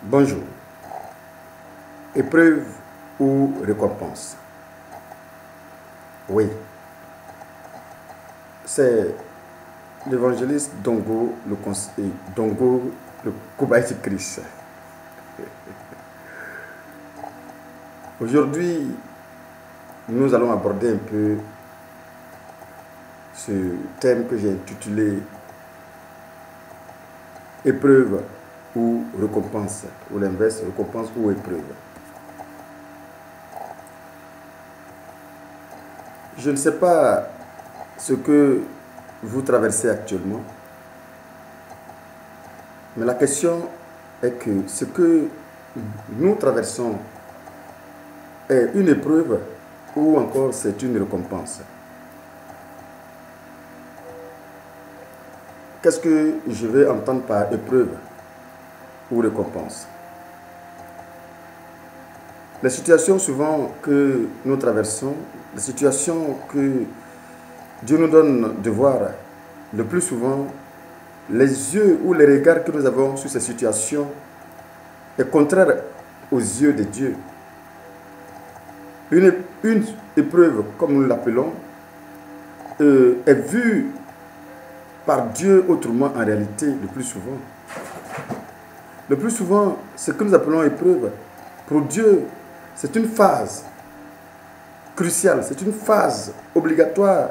Bonjour. Épreuve ou récompense? Oui. C'est l'évangéliste Dongo, le cobaye de Christ. Aujourd'hui, nous allons aborder un peu ce thème que j'ai intitulé épreuve ou récompense, ou l'inverse, récompense ou épreuve. Je ne sais pas ce que vous traversez actuellement, mais la question est que ce que nous traversons est une épreuve ou encore c'est une récompense. Qu'est-ce que je vais entendre par épreuve ou récompense? Les situations souvent que nous traversons, les situations que Dieu nous donne de voir, le plus souvent, les yeux ou les regards que nous avons sur ces situations est contraire aux yeux de Dieu. Une épreuve, comme nous l'appelons, est vue par Dieu autrement en réalité, le plus souvent. Le plus souvent, ce que nous appelons épreuve, pour Dieu, c'est une phase cruciale, c'est une phase obligatoire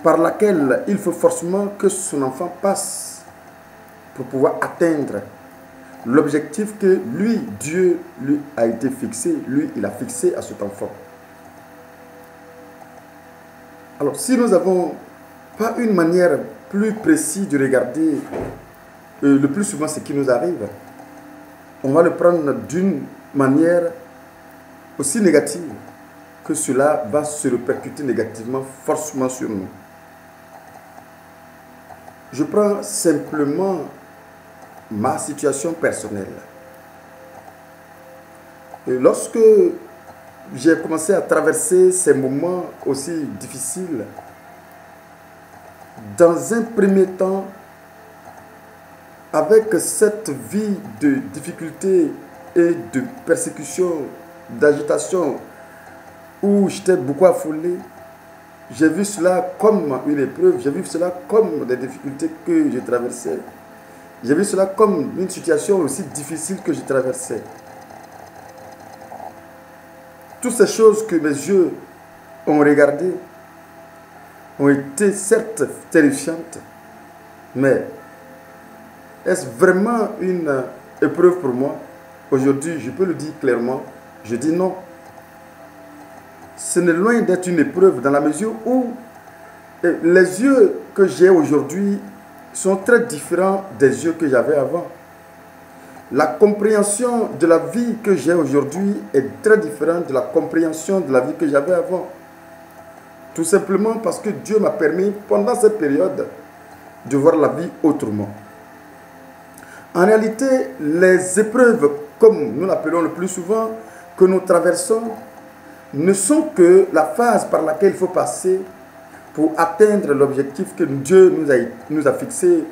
par laquelle il faut forcément que son enfant passe pour pouvoir atteindre l'objectif que lui, Dieu, lui a été fixé, lui, il a fixé à cet enfant. Alors, si nous n'avons pas une manière plus précise de regarder le plus souvent ce qui nous arrive, on va le prendre d'une manière aussi négative que cela va se répercuter négativement forcément sur nous. Je prends simplement ma situation personnelle. Et lorsque j'ai commencé à traverser ces moments aussi difficiles, dans un premier temps, avec cette vie de difficultés et de persécution, d'agitation, où j'étais beaucoup affolé, j'ai vu cela comme une épreuve, j'ai vu cela comme des difficultés que je traversais. J'ai vu cela comme une situation aussi difficile que je traversais. Toutes ces choses que mes yeux ont regardées ont été certes terrifiantes, mais est-ce vraiment une épreuve pour moi? Aujourd'hui, je peux le dire clairement, je dis non. Ce n'est loin d'être une épreuve dans la mesure où les yeux que j'ai aujourd'hui sont très différents des yeux que j'avais avant. La compréhension de la vie que j'ai aujourd'hui est très différente de la compréhension de la vie que j'avais avant. Tout simplement parce que Dieu m'a permis, pendant cette période, de voir la vie autrement. En réalité, les épreuves, comme nous l'appelons le plus souvent, que nous traversons, ne sont que la phase par laquelle il faut passer pour atteindre l'objectif que Dieu nous a fixé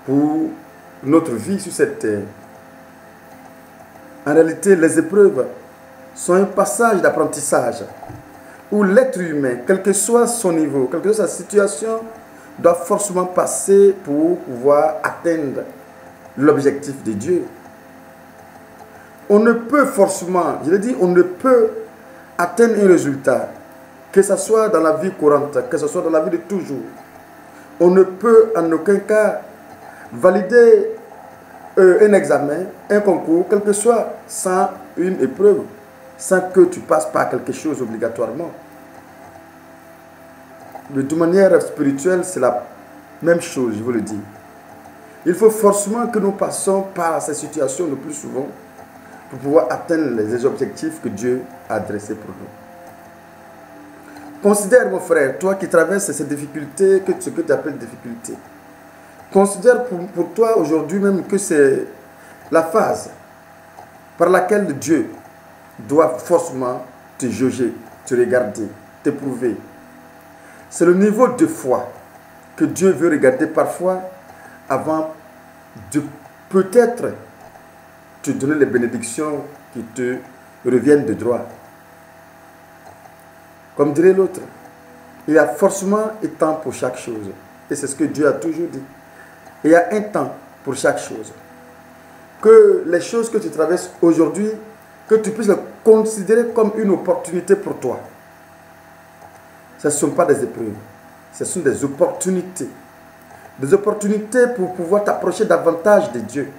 pour notre vie sur cette terre. En réalité, les épreuves sont un passage d'apprentissage où l'être humain, quel que soit son niveau, quelle que soit sa situation, doit forcément passer pour pouvoir atteindre l'objectif de Dieu. On ne peut forcément, je l'ai dit, on ne peut atteindre un résultat, que ce soit dans la vie courante, que ce soit dans la vie de toujours. On ne peut en aucun cas valider un examen, un concours, quel que soit, sans une épreuve, sans que tu passes par quelque chose obligatoirement. Mais de manière spirituelle, c'est la même chose, je vous le dis. Il faut forcément que nous passions par ces situations le plus souvent pour pouvoir atteindre les objectifs que Dieu a dressés pour nous. Considère, mon frère, toi qui traverses ces difficultés, ce que tu appelles difficultés. Considère pour toi aujourd'hui même que c'est la phase par laquelle Dieu doit forcément te juger, te regarder, t'éprouver. C'est le niveau de foi que Dieu veut regarder parfois avant de peut-être te donner les bénédictions qui te reviennent de droit. Comme dirait l'autre, il y a forcément un temps pour chaque chose. Et c'est ce que Dieu a toujours dit. Il y a un temps pour chaque chose. Que les choses que tu traverses aujourd'hui, que tu puisses les considérer comme une opportunité pour toi. Ce ne sont pas des épreuves, ce sont des opportunités. Des opportunités pour pouvoir t'approcher davantage de Dieu.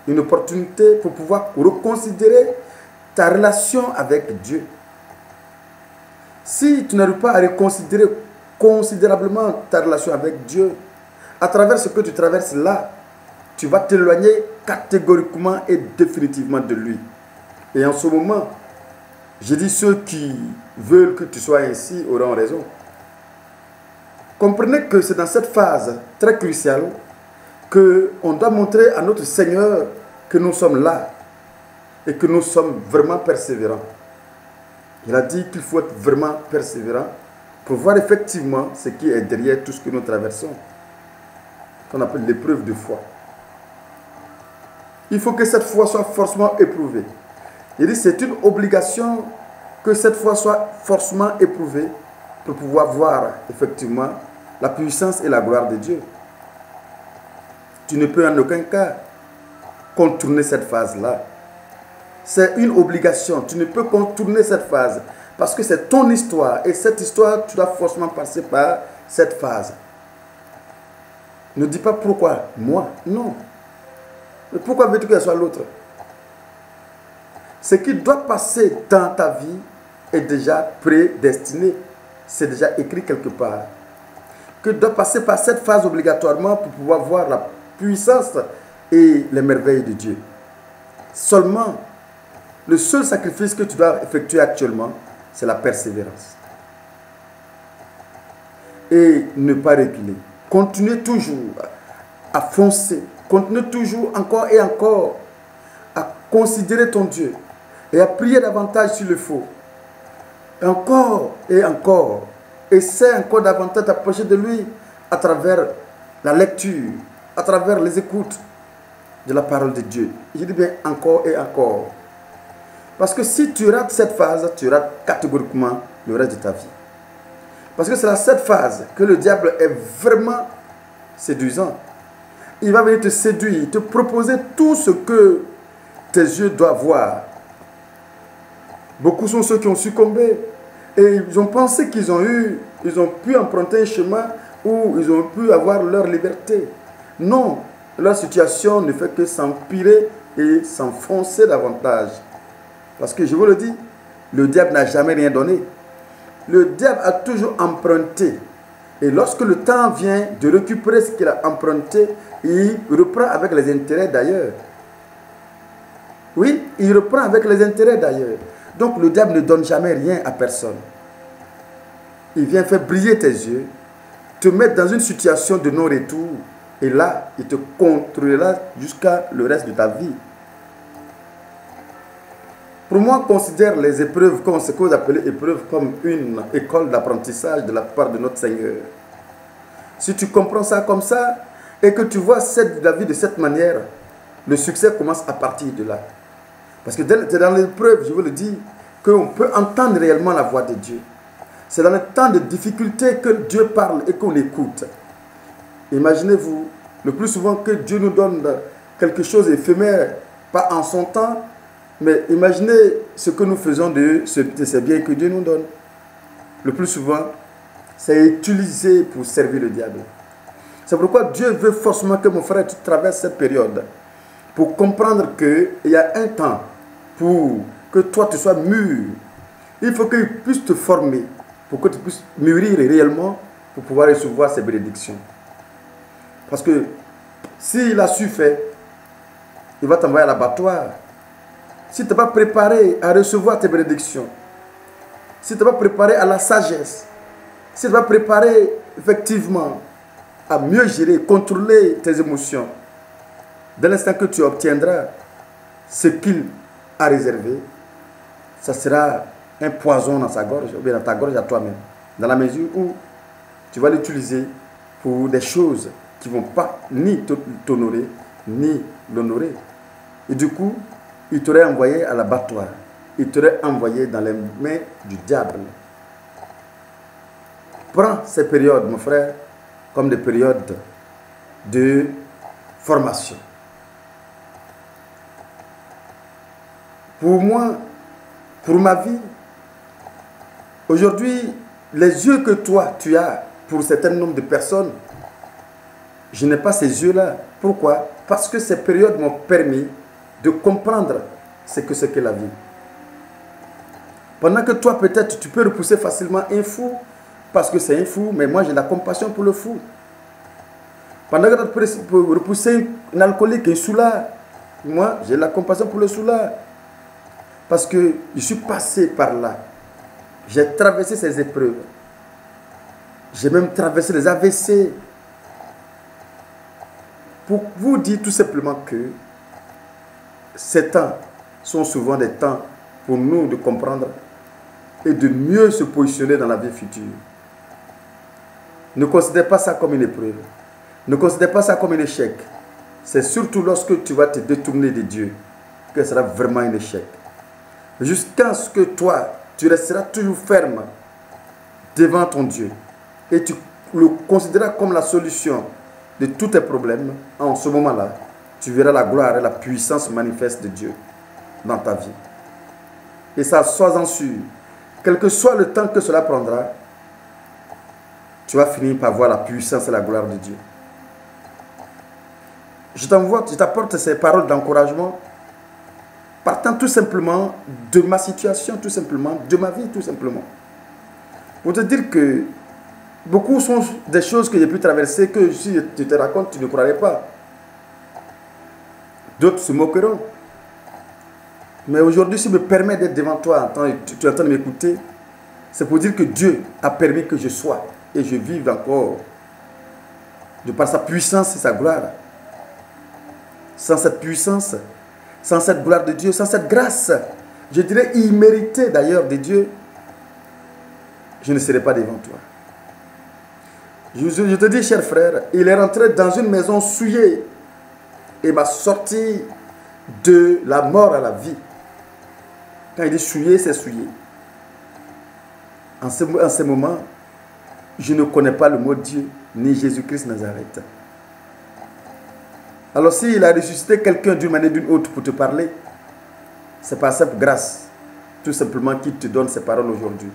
Une opportunité pour pouvoir reconsidérer ta relation avec Dieu. Si tu n'arrives pas à reconsidérer considérablement ta relation avec Dieu, à travers ce que tu traverses là, tu vas t'éloigner catégoriquement et définitivement de lui. Et en ce moment, je dis ceux qui veulent que tu sois ainsi auront raison. Comprenez que c'est dans cette phase très cruciale qu'on doit montrer à notre Seigneur que nous sommes là et que nous sommes vraiment persévérants. Il a dit qu'il faut être vraiment persévérant pour voir effectivement ce qui est derrière tout ce que nous traversons, qu'on appelle l'épreuve de foi. Il faut que cette foi soit forcément éprouvée. Il dit que c'est une obligation que cette foi soit forcément éprouvée pour pouvoir voir effectivement la puissance et la gloire de Dieu. Tu ne peux en aucun cas contourner cette phase-là. C'est une obligation. Tu ne peux contourner cette phase parce que c'est ton histoire. Et cette histoire, tu dois forcément passer par cette phase. Ne dis pas pourquoi moi. Non. Mais pourquoi veux-tu qu'elle soit l'autre? Ce qui doit passer dans ta vie est déjà prédestiné. C'est déjà écrit quelque part. Que doit passer par cette phase obligatoirement pour pouvoir voir la puissance et les merveilles de Dieu. Seulement, le seul sacrifice que tu dois effectuer actuellement, c'est la persévérance. Et ne pas reculer. Continuez toujours à foncer. Continuez toujours encore et encore à considérer ton Dieu et à prier davantage s'il le faut. Encore et encore. Essaie encore davantage d'approcher de lui à travers la lecture, à travers les écoutes de la parole de Dieu. Je dis bien encore et encore. Parce que si tu rates cette phase, tu rates catégoriquement le reste de ta vie. Parce que c'est dans cette phase que le diable est vraiment séduisant. Il va venir te séduire, te proposer tout ce que tes yeux doivent voir. Beaucoup sont ceux qui ont succombé. Et ils ont pensé qu'ils ont pu emprunter un chemin où ils ont pu avoir leur liberté. Non, leur situation ne fait que s'empirer et s'enfoncer davantage. Parce que je vous le dis, le diable n'a jamais rien donné. Le diable a toujours emprunté. Et lorsque le temps vient de récupérer ce qu'il a emprunté, il reprend avec les intérêts d'ailleurs. Oui, il reprend avec les intérêts d'ailleurs. Donc le diable ne donne jamais rien à personne. Il vient faire briller tes yeux, te mettre dans une situation de non-retour. Et là, il te contrôlera jusqu'à le reste de ta vie. Pour moi, considère les épreuves, comme ce que vous appelez épreuves, comme une école d'apprentissage de la part de notre Seigneur. Si tu comprends ça comme ça, et que tu vois la vie de cette manière, le succès commence à partir de là. Parce que c'est dans l'épreuve, je vous le dis, qu'on peut entendre réellement la voix de Dieu. C'est dans les temps de difficulté que Dieu parle et qu'on écoute. Imaginez-vous, le plus souvent que Dieu nous donne quelque chose d'éphémère, pas en son temps, mais imaginez ce que nous faisons de ces biens que Dieu nous donne. Le plus souvent, c'est utilisé pour servir le diable. C'est pourquoi Dieu veut forcément que mon frère, tu traverses cette période pour comprendre qu'il y a un temps pour que toi, tu sois mûr. Il faut qu'il puisse te former pour que tu puisses mûrir réellement pour pouvoir recevoir ces bénédictions. Parce que s'il a su faire, il va t'envoyer à l'abattoir. Si tu n'es pas préparé à recevoir tes bénédictions, si tu n'es pas préparé à la sagesse, si tu n'es pas préparé effectivement à mieux gérer, contrôler tes émotions, dès l'instant que tu obtiendras ce qu'il a réservé, ça sera un poison dans sa gorge, ou bien dans ta gorge à toi-même, dans la mesure où tu vas l'utiliser pour des choses qui ne vont pas ni t'honorer, ni l'honorer. Et du coup, il t'aurait envoyé à l'abattoir. Il t'aurait envoyé dans les mains du diable. Prends ces périodes, mon frère, comme des périodes de formation. Pour moi, pour ma vie, aujourd'hui, les yeux que toi, tu as pour un certain nombre de personnes, je n'ai pas ces yeux-là. Pourquoi? Parce que ces périodes m'ont permis de comprendre ce que c'est que la vie. Pendant que toi, peut-être, tu peux repousser facilement un fou, parce que c'est un fou, mais moi, j'ai la compassion pour le fou. Pendant que tu peux repousser un alcoolique, un soulard, moi, j'ai la compassion pour le soulard. Parce que je suis passé par là. J'ai traversé ces épreuves. J'ai même traversé les AVC. Pour vous dire tout simplement que ces temps sont souvent des temps pour nous de comprendre et de mieux se positionner dans la vie future. Ne considère pas ça comme une épreuve. Ne considère pas ça comme un échec. C'est surtout lorsque tu vas te détourner de Dieu que ce sera vraiment un échec. Jusqu'à ce que toi, tu resteras toujours ferme devant ton Dieu et tu le considéreras comme la solution de tous tes problèmes. En ce moment-là, tu verras la gloire et la puissance manifeste de Dieu dans ta vie. Et ça, sois-en sûr, quel que soit le temps que cela prendra, tu vas finir par voir la puissance et la gloire de Dieu. Je t'apporte ces paroles d'encouragement partant tout simplement de ma situation, tout simplement, de ma vie, tout simplement. Pour te dire que beaucoup sont des choses que j'ai pu traverser que si je te raconte, tu ne croirais pas. D'autres se moqueront. Mais aujourd'hui, si je me permets d'être devant toi, tu es en train de m'écouter, c'est pour dire que Dieu a permis que je sois et je vive encore de par sa puissance et sa gloire. Sans cette puissance, sans cette gloire de Dieu, sans cette grâce, je dirais imméritée d'ailleurs de Dieu, je ne serai pas devant toi. Je te dis, cher frère, il est rentré dans une maison souillée et m'a sorti de la mort à la vie. Quand il dit souillé, c'est souillé. En ce moment, je ne connais pas le mot Dieu, ni Jésus-Christ Nazareth. Alors s'il a ressuscité quelqu'un d'une manière ou d'une autre pour te parler, c'est par cette grâce, tout simplement, qu'il te donne ces paroles aujourd'hui.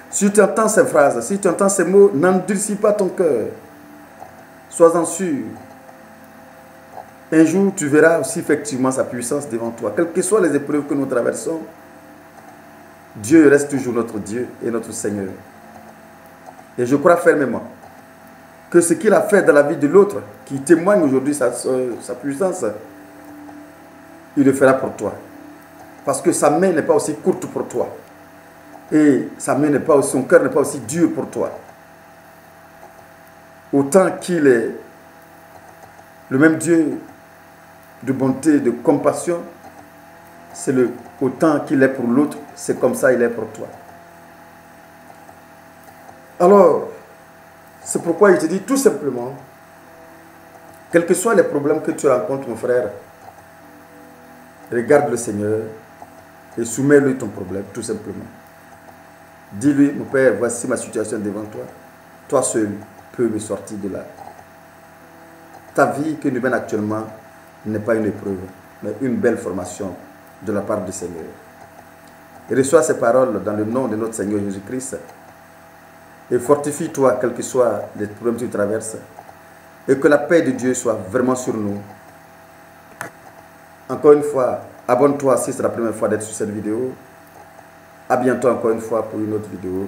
Si tu entends ces phrases, si tu entends ces mots, n'endurcis pas ton cœur. Sois-en sûr. Un jour, tu verras aussi effectivement sa puissance devant toi. Quelles que soient les épreuves que nous traversons, Dieu reste toujours notre Dieu et notre Seigneur. Et je crois fermement que ce qu'il a fait dans la vie de l'autre, qui témoigne aujourd'hui sa puissance, il le fera pour toi. Parce que sa main n'est pas aussi courte pour toi. Et son cœur n'est pas aussi dur pour toi. Autant qu'il est le même Dieu de bonté, de compassion, c'est autant qu'il est pour l'autre, c'est comme ça il est pour toi. Alors, c'est pourquoi il te dit tout simplement, quels que soient les problèmes que tu rencontres, mon frère, regarde le Seigneur et soumets-lui ton problème, tout simplement. Dis-lui, mon Père, voici ma situation devant toi. Toi seul peux me sortir de là. Ta vie que nous mènes actuellement n'est pas une épreuve, mais une belle formation de la part du Seigneur. Et reçois ces paroles dans le nom de notre Seigneur Jésus-Christ. Et fortifie-toi, quels que soient les problèmes que tu traverses. Et que la paix de Dieu soit vraiment sur nous. Encore une fois, abonne-toi si c'est la première fois d'être sur cette vidéo. À bientôt encore une fois pour une autre vidéo.